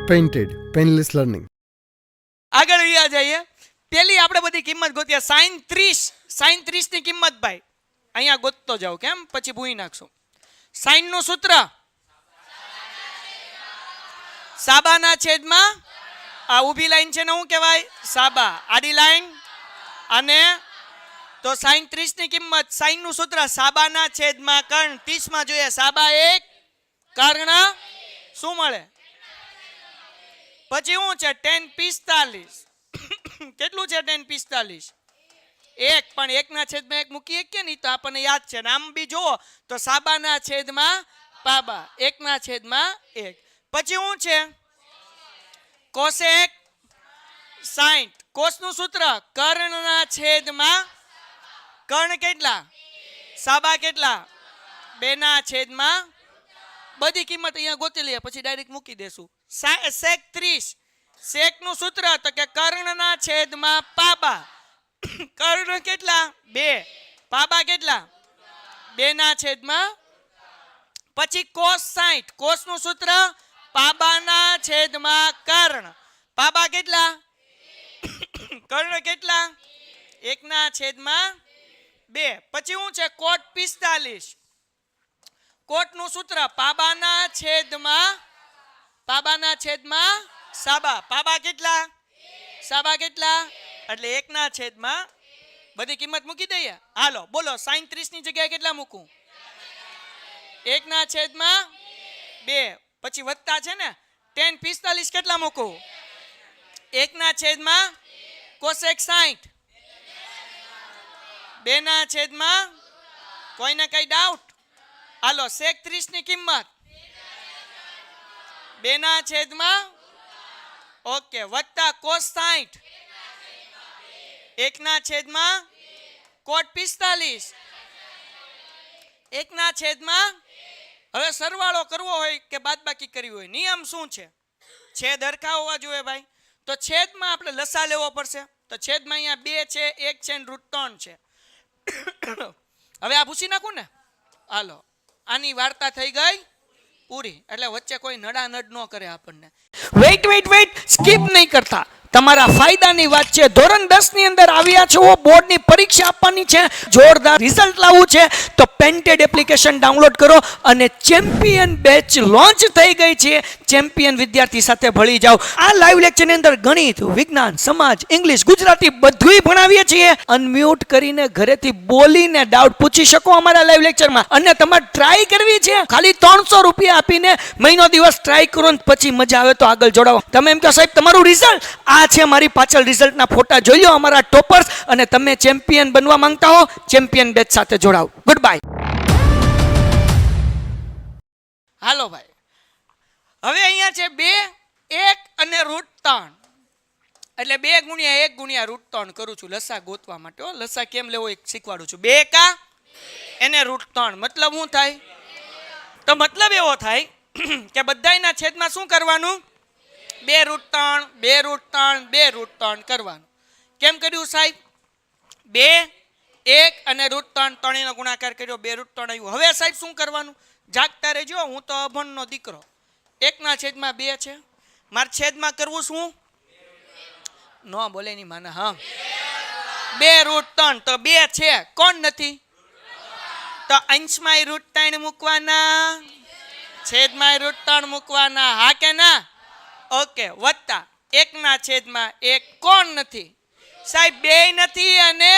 Painted painless learning. આગળ રહ્યા જઈએ. પેલી આપણે બધી કિંમત ગોત્યા. સાઈન 30 ની કિંમત ભાઈ અહીંયા ગોતતો જાવ, કેમ પછી ભૂઈ નાખશો. સાઈન નું સૂત્ર સાબાના છેદમાં, આ ઊભી લાઈન છે ને શું કહેવાય? સાબા. આડી લાઈન અને તો સાઈન 30 ની કિંમત, સાઈન નું સૂત્ર સાબાના છેદમાં કર્ણ. 30 માં જોઈએ સાબા 1 કર્ણ શું મળે? પછી શું છે? tan 45. કેટલું છે tan 45? 1. પણ 1 ના છેદમાં 1 મૂકીએ કે નહીં તો આપણને યાદ છે. આમ બી જુઓ તો સાબાના છેદમાં પાબા 1 ના છેદમાં 1. પછી શું છે? કોસેક 60. કોસ નું સૂત્ર કર્ણના છેદમાં કર્ણ કેટલા? સાબા કેટલા? 2 ના છેદમાં. બધી કિંમત અહીંયા ગોતી લઈએ પછી ડાયરેક્ટ મૂકી દેશું. સેક 30. સેક નું સૂત્ર તો કે કર્ણના છેદમાં પાબા. કર્ણ કેટલા? 2. પાબા કેટલા? 2 ના છેદમાં. પછી કોસ 60. કોસ નું સૂત્ર પાબાના છેદમાં કર્ણ. પાબા કેટલા? કર્ણ કેટલા? 1 ના છેદમાં 2. પછી શું છે? કોટ 45. કોટ નું સૂત્ર પાબાના છેદમાં સાબા. પાબા કેટલા? સાબા કેટલા? એટલે 1 ના છેદમાં. બધી કિંમત મૂકી દઈએ. હાલો બોલો, સાઈન 30 ની જગ્યાએ કેટલા મૂકું? 1 ના છેદમાં 2. પછી વધતા છે ને tan 45 કેટલા મૂકું? 1 ના છેદમાં. કોસેક 60 2 ના છેદમાં. કોઈને કઈ ડાઉટ? હાલો સેક 30 ની કિંમત 2 ના છેદમાં. ઓકે. વત્તા કોસ 60 1 ના છેદમાં. કોટ 45 1 ના છેદમાં. હવે સરવાળો કરવો હોય કે બાદબાકી કરવી હોય, નિયમ શું છે? છેદ હરખા હોવા જોઈએ ભાઈ. તો છેદમાં આપણે લસા લેવો પડશે. તો છેદમાં અહીંયા 2 છે, 1 છે અને √3 છે. હવે આ પૂછી નાખું ને. હાલો આની વાર્તા થઈ ગઈ પૂરી. એટલે વચ્ચે કોઈ નડાનડ ન કરે આપણને. વેઇટ સ્કીપ નહીં કરતા. તમારા ફાયદાની વાત છે. ધોરણ 10 ની અંદર આવ્યા છો, બોર્ડની પરીક્ષા આપવાની છે, જોરદાર રિઝલ્ટ લાવવું છે તો પેન્ટેડ એપ્લિકેશન ડાઉનલોડ કરો અને ચેમ્પિયન બેચ લોન્ચ થઈ ગઈ છે. ચેમ્પિયન વિદ્યાર્થી સાથે ભળી જાઓ. આ લાઈવ લેક્ચરની અંદર ગણિત, વિજ્ઞાન, સમાજ, ઇંગ્લિશ, ગુજરાતી બધુંય ભણાવીએ છીએ. અનમ્યુટ કરીને ઘરેથી બોલીને ડાઉટ પૂછી શકો અમારા લાઈવ લેક્ચરમાં. અને તમારે ટ્રાય કરવી છે, ખાલી 300 રૂપિયા આપીને મહિનો દિવસ ટ્રાય કરો ને પછી મજા આવે તો આગળ જોડાવો. તમે એમ કહો સાહેબ તમારું રિઝલ્ટ આ છે, મારી પાછળ રિઝલ્ટના ફોટા જોઈ લો અમારા ટોપર્સ. અને તમે ચેમ્પિયન બનવા માંગતા હો, ચેમ્પિયન બેચ સાથે જોડાઓ. Good bye. હાલો ભાઈ, હવે અહીંયા છે 2 1 અને √3. એટલે 2 ગુણ્યા 1 ગુણ્યા √3 કરું છું લસા ગોતવા માટે. લસા કેમ લેવો એક શીખવાડું છું. 2 કા એને √3. મતલબ શું થાય? તો મતલબ એવો થાય કે બધાયના છેદમાં શું કરવાનું? 2√3 કરવાનું. કેમ કર્યું સાહેબ? 2 1 અને √3 ત્રણેયનો ગુણાકાર કર્યો, 2√3 આવ્યું. હવે સાહેબ શું કરવાનું? જાગતા રહેજો, હું તો અભણનો દીકરો. 1 ના છેદમાં 2 છે, મારે છેદમાં કરવું શું? ન બોલે ની માના. હા 2√3 તો 2 છે, કોણ નથી? તો અંશમાં √3 મૂકવાના, છેદમાં √3 મૂકવાના. હા કે ના? ઓકે. વત્તા 1 ના છેદમાં 1 કોણ નથી? સાહેબ 2 નથી અને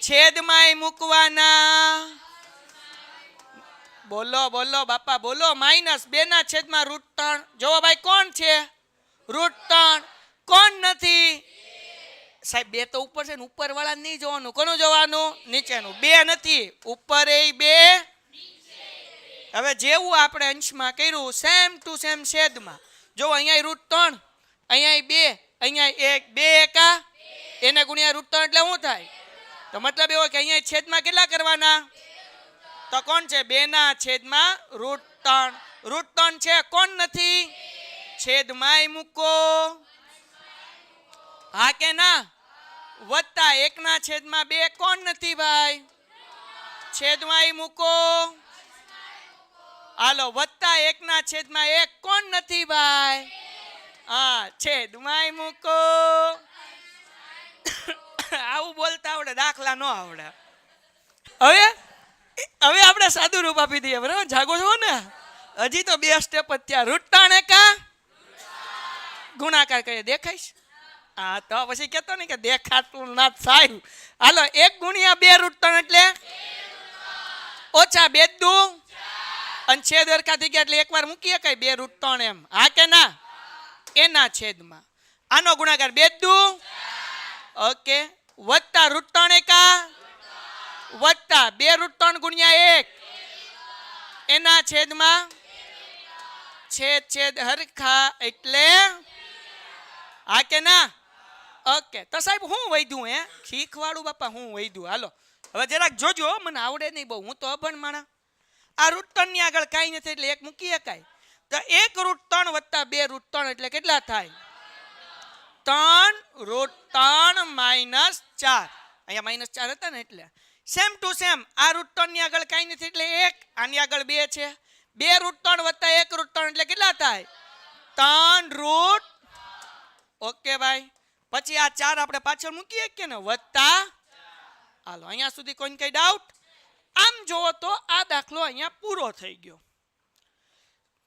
છેદમાં મૂકવાના. બોલો બોલો બાપા બોલો. માઇનસ 2 ના છેદમાં √3. જોવો ભાઈ કોણ છે? √3. કોણ નથી? સાહેબ 2 તો ઉપર છે ને, ઉપર વાળા નહીં જોવાનું. કોનું જોવાનું? નીચેનું. 2 નથી, ઉપર એ 2. હવે જેવું આપણે અંશમાં કર્યું સેમ ટુ સેમ છેદમાં. જો અહીંયા √3, અહીંયા 2, અહીંયા 1, 2 એકા એને ગુણ્યા √3 એટલે શું થાય? તો મતલબ એવો કે અહીંયા છેદમાં કેટલા કરવાના? તો કોણ છે? 2 ના છેદમાં √3. √3 છે, કોણ નથી? છેદમાં મૂકો. હા કે ના? વત્તા 1 ના છેદમાં 2 કોણ નથી ભાઈ? છેદમાં મૂકો. હાલો વત્તા 1/1 કોણ નથી ભાઈ? હા, છેદમાં મૂકો. આવું બોલતા આવડે, દાખલા ન આવડે. હવે હવે આપણે સાદું રૂપ આપી દઈએ, બરાબર? જાગો છો ને? હજી તો 2 સ્ટેપ જ ત્યાં. રૂટતાણ એકા ગુણાકાર કરીએ, દેખાઈશ? હા, તો પછી કેતો ને કે દેખાતું ના થાય. હાલો 1 × 2 રૂટતાણ એટલે ઓછા 2 દુ અને છેદ હરખા થઈ ગયા એટલે એકવાર મૂકીએ કઈ 2 રૂટતાણ એમ. હા કે ના? એના છેદમાં આનો ગુણાકાર 2 દુ ઓકે વત્તા રૂટતાણ એકા વત્તા 2 રૂટતાણ × 1 એના છેદમાં છેદ હરખા એટલે હા કે ના? ઓકે તો સાહેબ હું વૈધું હે શીખવાડું બાપા, હું વૈધું. હાલો હવે જરાક જોજો, મને આવડે નહીં બહુ, હું તો અભણ માણા. આ રૂટતાણ ની આગળ કાંઈ નથી એટલે 1 મૂકી શકાય. તો 1 રૂટતાણ વત્તા 2 રૂટતાણ એટલે કેટલા થાય? 3 રૂટતાણ માઇનસ 4. અહીંયા માઇનસ 4 હતા ને એટલે સેમ ટુ સેમ. આ રૂટતાણ ની આગળ કાંઈ નથી એટલે 1, આની આગળ 2 છે. 2 રૂટતાણ વત્તા 1 રૂટતાણ એટલે કેટલા થાય? 3 રૂટ. ઓકે ભાઈ, પછી આ 4 આપણે પાછળ મૂકીએ કે ને વત્તા. હાલો અહીંયા સુધી કોઈને કઈ ડાઉટ? આમ જોવો તો આ દાખલો અહીંયા પૂરો થઈ ગયો.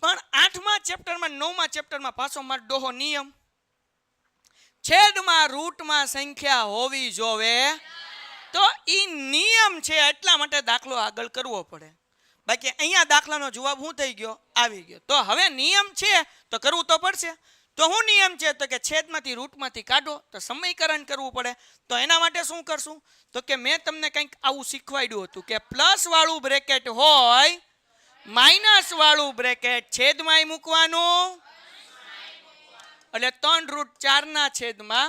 પણ 8મા ચેપ્ટરમાં 9મા ચેપ્ટરમાં પાછો મારો ડોહો નિયમ, છેદમાં રૂટમાં સંખ્યા હોવી જોવે. તો ઈ નિયમ છે એટલા માટે દાખલો આગળ કરવો પડે. બાકી અહીંયા દાખલાનો જવાબ શું થઈ ગયો? આવી ગયો. તો હવે નિયમ છે તો કરવું તો પડશે. તો શું નિયમ છે? તો કે છેદમાંથી રૂટમાંથી કાઢો તો સમીકરણ કરવું પડે. તો એના માટે શું કરશું? તો કે મેં તમને કંઈક આવું શીખવાડ્યું હતું કે પ્લસ વાળું બ્રેકેટ હોય, માઇનસ વાળું બ્રેકેટ છેદમાં મૂકવાનું. એટલે 3√4 ના છેદમાં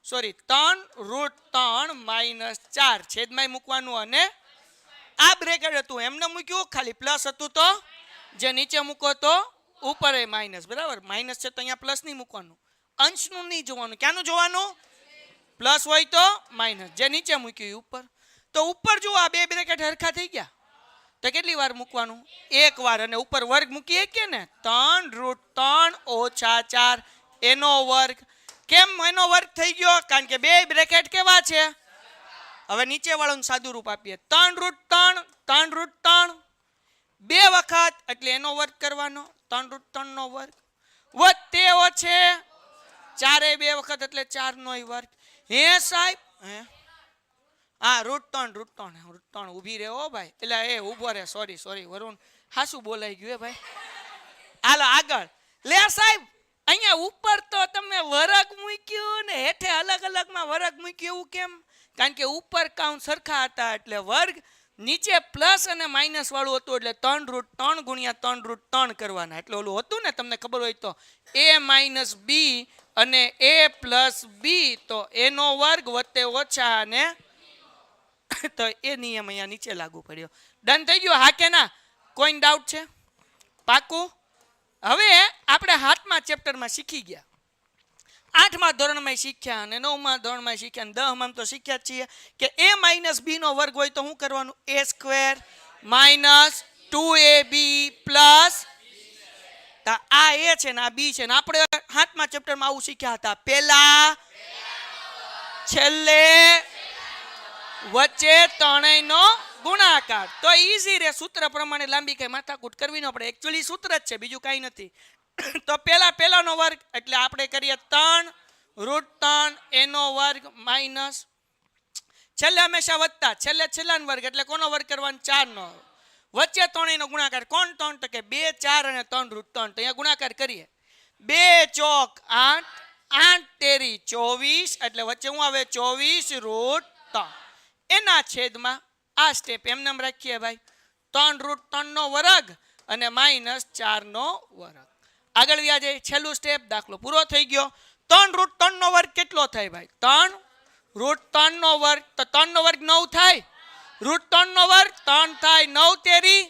3√3 માઇનસ 4 છેદમાં મૂકવાનું. અને આ બ્રેકેટ હતું એમને મૂક્યું, ખાલી પ્લસ હતું તો જે નીચે મૂકો તો ઉપર એ માઇનસ. બરાબર, માઇનસ છે તો અહીંયા પ્લસ નહીં મૂકવાનું, અંશનું નહીં જોવાનું. ક્યાંનું જોવાનું? પ્લસ હોય તો માઇનસ, જે નીચે મૂક્યું ઉપર. તો ઉપર જુઓ આ 2 બ્રેકેટ હરખા થઈ ગયા તો કેટલી વાર મૂકવાનું? 1 વાર. અને ઉપર વર્ગ મૂકીએ કે ને 3√3 ઓછા 4 એનો વર્ગ. કેમ એનો વર્ગ થઈ ગયો? કારણ કે 2 બ્રેકેટ કેવા છે? હવે નીચે વાળું સાદું રૂપ આપીએ 3√3 2 વખત એટલે એનો વર્ગ કરવાનો 3√3 નો વર્ગ વત્તે ઓછે 4 2 વખત એટલે 4 નો વર્ગ. હે સાહેબ? હે હા √3 ઊભી રહે હો ભાઈ. એટલે એ ઊભો રહે. સોરી વરુણ, હાસું બોલાઈ ગયું હે ભાઈ. હાલો આગળ લે સાહેબ. અહીંયા ઉપર તો તમે વર્ગ મૂક્યું ને હેઠે અલગ અલગમાં વર્ગ મૂક્યું. એવું કેમ? કારણ કે ઉપર કાઉન્ટ સરખા હતા એટલે વર્ગ, નીચે પ્લસ અને માઇનસ વાળું હતું એટલે 3√3 × 3√3 કરવાના. એટલે ઓલું હતું ને તમને ખબર હોય તો a - b અને a + b તો એનો વર્ગ વત્તે ઓછા અને તો એ નિયમ અહીંયા નીચે લાગુ પડ્યો. ડન થઈ ગયો? હા કે ના? કોઈ ડાઉટ છે? પાકું? હવે આપણે 7મા ચેપ્ટરમાં શીખી ગયા, 8મા ધોરણમાં શીખ્યા અને 9મા ધોરણમાં શીખ્યા અને 10માં તો શીખ્યા જ છીએ કે a - b નો વર્ગ હોય તો શું કરવાનું? a² - 2ab + આ a છે ને આ b છે ને આપણે 7મા ચેપ્ટરમાં આવું શીખ્યા હતા. પહેલા છેલ્લે વચ્ચે ત્રણેયનો ગુણાકાર. તો ઈઝી રે, સૂત્ર પ્રમાણે લાંબી કઈ માથાકૂટ કરવી ન પડે. એકચ્યુઅલી સૂત્ર જ છે, બીજું કાંઈ નથી. તો પહેલાનો વર્ગ એટલે આપણે કરીએ 3√3 એનો વર્ગ માઇનસ છેલ્લે હંમેશા વત્તા છેલ્લાનો વર્ગ એટલે કોનો વર્ગ કરવાનો? 4 નો. વચ્ચે ત્રણેયનો ગુણાકાર. કોણ 3? તો કે 2 4 અને 3√3. તો અહીંયા ગુણાકાર કરીએ 2 ચોક 8 8 તેરી 24 એટલે વચ્ચે શું આવે? 24√3 એના છેદમાં આ સ્ટેપ એમને એમ રાખીએ ભાઈ 3√3 નો વર્ગ અને -4 નો વર્ગ. આગળ વ્યા જાય. છેલ્લું સ્ટેપ, દાખલો પૂરો થઈ ગયો. 3√3 નો વર્ગ કેટલો થાય ભાઈ? 3√3 નો વર્ગ. તો 3 નો વર્ગ 9 થાય. √3 નો વર્ગ 3 થાય. 9 તેરી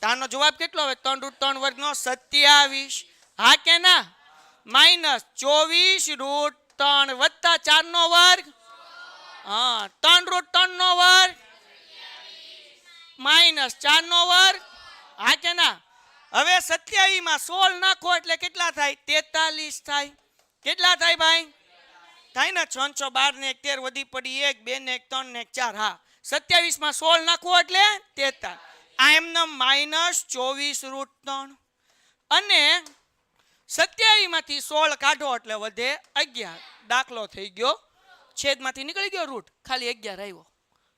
તાનો જવાબ કેટલો આવે? 3√3 વર્ગ નો 27. હા કે ના? -24√3 વત્તા 4 નો વર્ગ. હા 3√3 નો વર્ગ -4 નો વર્ગ હા કે ના? હવે 27 માં 16 નાખો એટલે કેટલા થાય? 43 થાય. કેટલા થાય ભાઈ? થાય ને? 6 6 12 ને 13 વધી પડી 1 2 ને 1 3 ને 4. હા, 27 માં 16 નાખો એટલે 43. આ એમને -24√3 અને 27 માંથી 16 કાઢો એટલે વધે 11. દાખલો થઈ ગયો, છેદમાંથી નીકળી ગયો રૂટ, ખાલી 11 આવ્યો.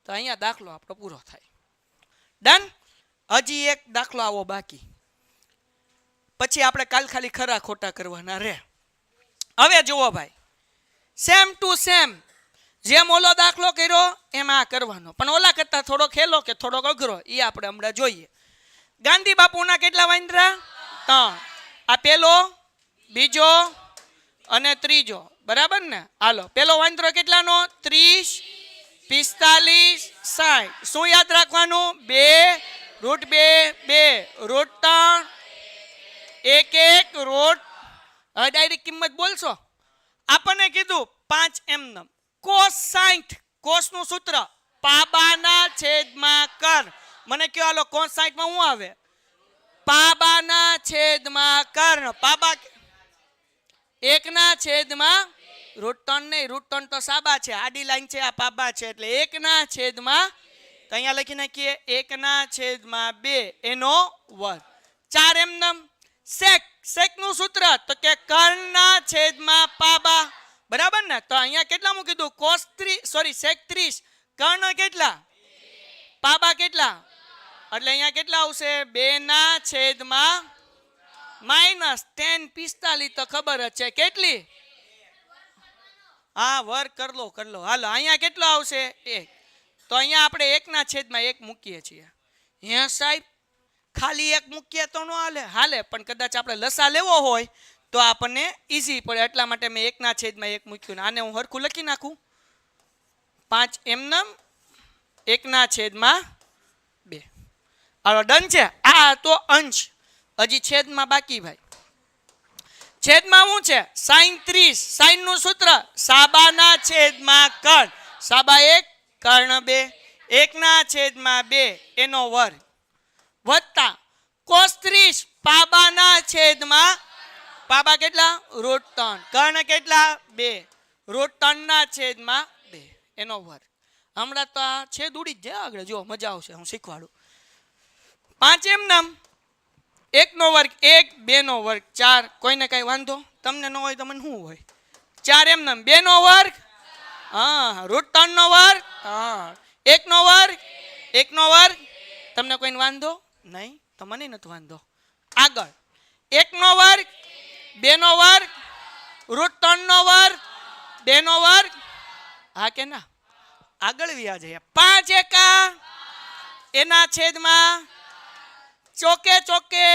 તો અહીંયા દાખલો આપણો પૂરો થાય. ડન. હજી એક દાખલો આવો બાકી, પછી આપણે કાલ ખાલી ખરા ખોટા કરવાના રે. હવે જુઓ ભાઈ, સેમ ટુ સેમ જેમ ઓલો દાખલો કર્યો એમ આ કરવાનો, પણ ઓલા કરતા થોડો ખેલો કે થોડોક અઘરો એ આપણે હમણાં જોઈએ. ગાંધી બાપુના કેટલા વાંદરા? 3. આ પેલો, બીજો અને ત્રીજો, બરાબર ને? હાલો, પેલો વાંદરો કેટલાનો? 30, 45, 60. શું યાદ રાખવાનું? 2 √2 2 √3 1 1 √. હવે ડાયરેક્ટ કિંમત બોલશો. આપણને કીધું 5 એમનેમ. cos 60, cos નું સૂત્ર પાબાના છેદમાં કર. મને કયો હાલો, cos 60 માં શું આવે? પાબાના છેદમાં કર્ણ. પાબા 1 ના છેદમાં √3 નહીં, √3 તો સાબા છે, આડી લાઈન છે, આ પાબા છે, એટલે 1 ના છેદમાં, તો અહીંયા લખી નાખીએ 1 ના છેદમાં 2 એનો વર્ગ. 4 એમનેમ. sec, sec નું સૂત્ર તો કે કર્ણના છેદમાં પાબા, બરાબર ને? તો અહીંયા કેટલા મૂકી કીધું? cos 3 સોરી sec 30, કર્ણ કેટલા? પાબા કેટલા? એટલે અહીંયા કેટલા આવશે? 2 ના છેદમાં -10 45. તો ખબર જ છે કેટલી? હા, વર્ગ કર લો. હાલો, અહીંયા કેટલો આવશે? 1. તો અહીંયા આપણે 1 ના છેદમાં 1 મૂકીએ છીએ. હે સાહેબ, ખાલી 1 મૂકીએ તો ન હાલે? હાલે, પણ કદાચ આપણે લસા લેવો હોય તો આપણને ઈઝી પડે, એટલા માટે મેં 1 ના છેદમાં 1 મૂક્યું. આને હું હરખું લખી નાખું. 5 એમનેમ 1 ના છેદમાં 2. હાલો, ડન છે. આ તો અંશ, હજી છેદમાં બાકી ભાઈ. છેદમાં શું છે? sin 30. sin નું સૂત્ર સાબાના છેદમાં કર્ણ. સાબા 1 કર્ણ 2 1 ના છેદમાં 2 એનો વર્ગ વત્તા cos 30 પાબાના છેદમાં પાબા કેટલા? √3. કર્ણ કેટલા? 2 √3 ના છેદમાં 2 એનો વર્ગ. હમણાં તો આ છેદ ઉડી જ જાય આગળ, જો મજા આવશે, હું શીખવાડું. 5 એમનેમ 1 નો વર્ગ 1 2 નો વર્ગ 4. કોઈને કઈ વાંધો? તમને ન હોય તો મને શું હોય? 4 એમનેમ 2 નો વર્ગ, હા, √3 નો વર્ગ, હા, 1 નો વર્ગ 1 નો વર્ગ. તમને કોઈને વાંધો નહીં? તો મને નથી વાંધો. આગળ 1 નો વર્ગ 2 નો વર્ગ √3 નો વર્ગ 2 નો વર્ગ. હા કે ના? આગળ વ્યા જઈએ. 5 એકા એના છેદમાં ચોકે ચોકે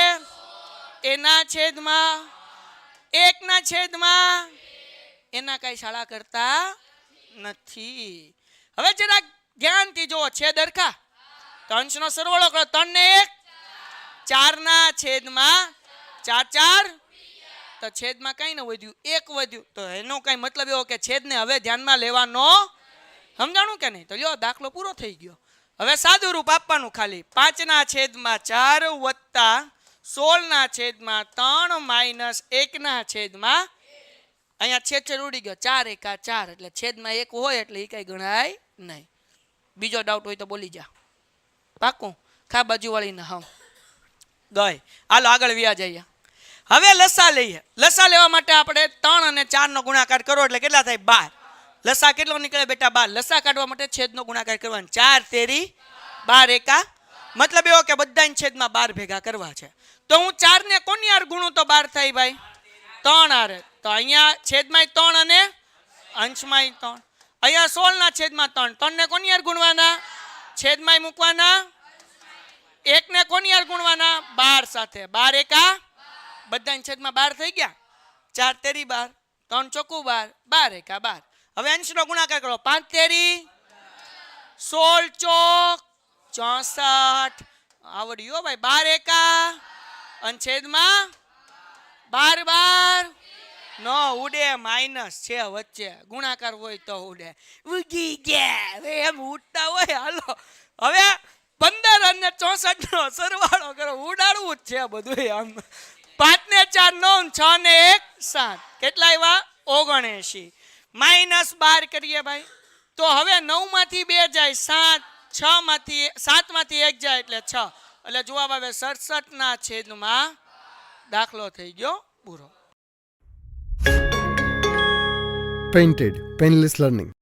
એના છેદમાં 1 ના છેદમાં એના કઈ શાળા કરતા નથી. હવે જરા ધ્યાનથી જુઓ, છેદ હરખા, તો અંશનો સરવાળો કરો. 3 ને 1 4 ના છેદમાં 4 4. તો છેદમાં કઈ ન વધ્યું, 1 વધ્યું. તો એનો કઈ મતલબ એવો કે છેદને હવે ધ્યાનમાં લેવાનો. સમજાણું કે નહીં? તો લ્યો, દાખલો પૂરો થઈ ગયો. હવે સાદું રૂપ આપવાનું ખાલી. 5 ના છેદમાં 4 વત્તા 16 ના છેદમાં 3 માઇનસ 1 ના છેદમાં, અહીંયા છેદ ઉડી ગયો, 4 એકા 4, એટલે છેદમાં 1 હોય એટલે એ કઈ ગણાય નહીં. બીજો ડાઉટ હોય તો બોલી જા. પાકું? ખા બાજુવાળીને હા ગઈ. હાલો, આગળ વ્યા જઈએ. હવે લસા લઈએ. લસા લેવા માટે આપણે 3 અને 4 નો ગુણાકાર કરો એટલે કેટલા થાય? 12. લસા કેટલો નીકળે બેટા? 12. લસા કાઢવા માટે છેદનો ગુણાકાર કરવાનો. 4 તેરી 12 એકા, મતલબ એવો કે બધાને છેદમાં 12 ભેગા કરવા છે. તો હું 4 ને કોની હારે ગુણું તો 12 થાય ભાઈ? 3 હારે. તો અહીંયા છેદમાં 3 અને અંશમાં 3. અહીંયા 16 ના છેદમાં 3. 3 ને કોની હારે ગુણવાના? છેદમાં મૂકવાના. 1 ને કોની હારે ગુણવાના? 12 સાથે. 12 એકા, બધાને છેદમાં 12 થઈ ગયા. 4 તેરી 12, 3 ચોકું 12, 12 એકા 12. હવે અંશનો ગુણાકાર કરો. 5 તેરી 16 ચોક 64. આવડ્યો ભાઈ? 12 એકા અને છેદમાં 12 12 નો ઉડે, માઇનસ છે વચ્ચે, ગુણાકાર હોય તો ઉડે. ઉગી ગયા એમ ઉડતા હોય. હાલો, હવે 15 અને 64 નો સરવાળો કરો, ઉડાડવું જ છે બધું આમ. 5 ને 4 9, 6 ને 1 7, કેટલા આવ્યા? 79. -12 કરીએ ભાઈ, તો હવે 9 માંથી 2 જાય 7, 6 માંથી 7 માંથી 1 જાય એટલે 6, એટલે જવાબ આવે 67 ના છેદમાં. દાખલો થઈ ગયો પૂરો. Painted, Painless Learning.